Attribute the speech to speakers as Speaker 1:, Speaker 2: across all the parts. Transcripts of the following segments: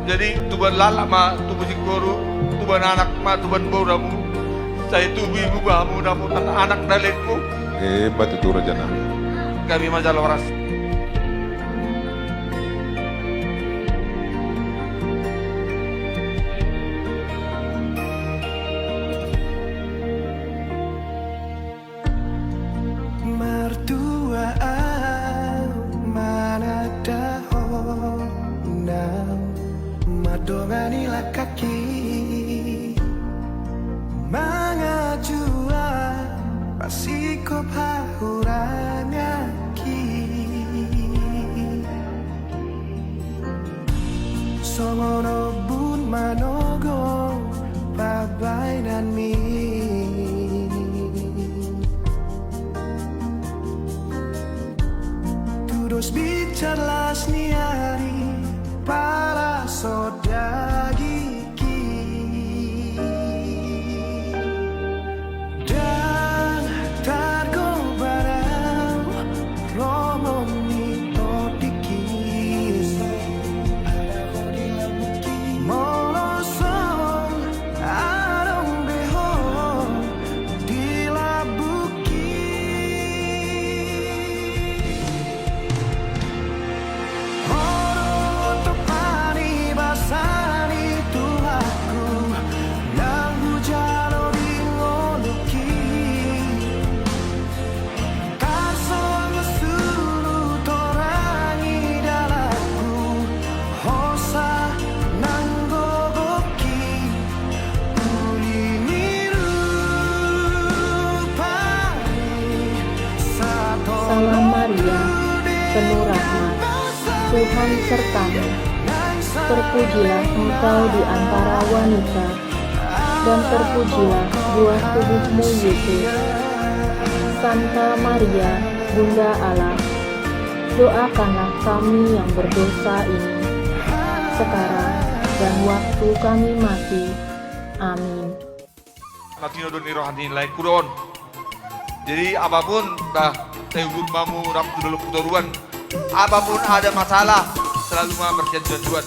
Speaker 1: Jadi tuban lalama, tuban siguro, tuban anak ma, tuban boramu. Saya tubi ibu bamu, namutan anak dalitmu.
Speaker 2: Betul Raja Nam.
Speaker 1: Kami majalah waras.
Speaker 3: Mertua mana dahon nam madonganilah kaki mangajua pasiko pahurangaki songono bun manogo babainan mi terus bicara seniari para sodagiki dan targo barang romoni todikis molosong arong beho dilabuki
Speaker 4: Salam Maria, penuh rahmat, Tuhan sertamu. Terpujilah engkau di antara wanita, dan terpujilah buah tubuhmu Yesus. Santa Maria, Bunda Allah, doakanlah kami yang berdosa ini, sekarang dan waktu kami mati. Amin.
Speaker 1: Natino don irohani lain kuron. Jadi apapun dah tebun mamu raptu dulu puturuan, apapun ada masalah selalu mah berjanjian.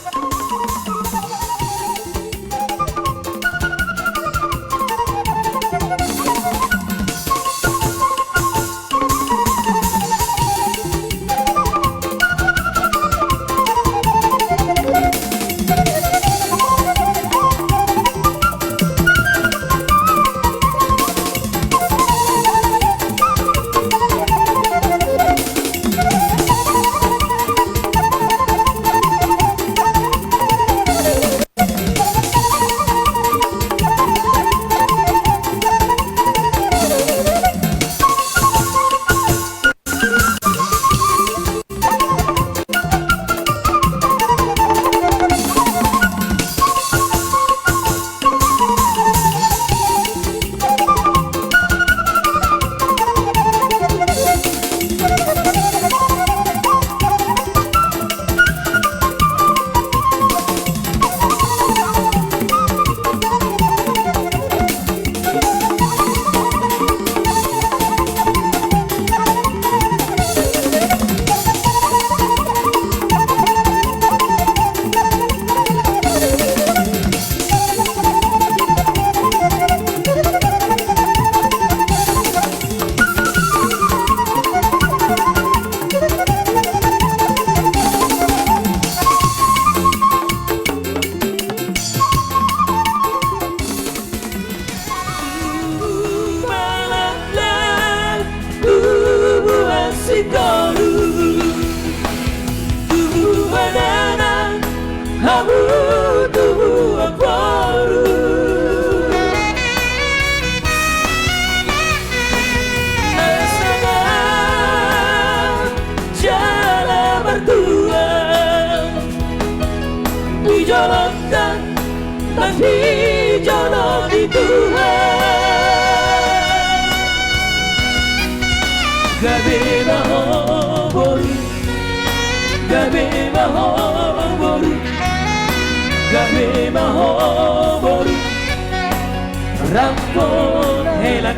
Speaker 5: Dijolokkan dan dijolok di Tuhan. Gabe mahobori, gabe mahobori, gabe mahobori, rampon helak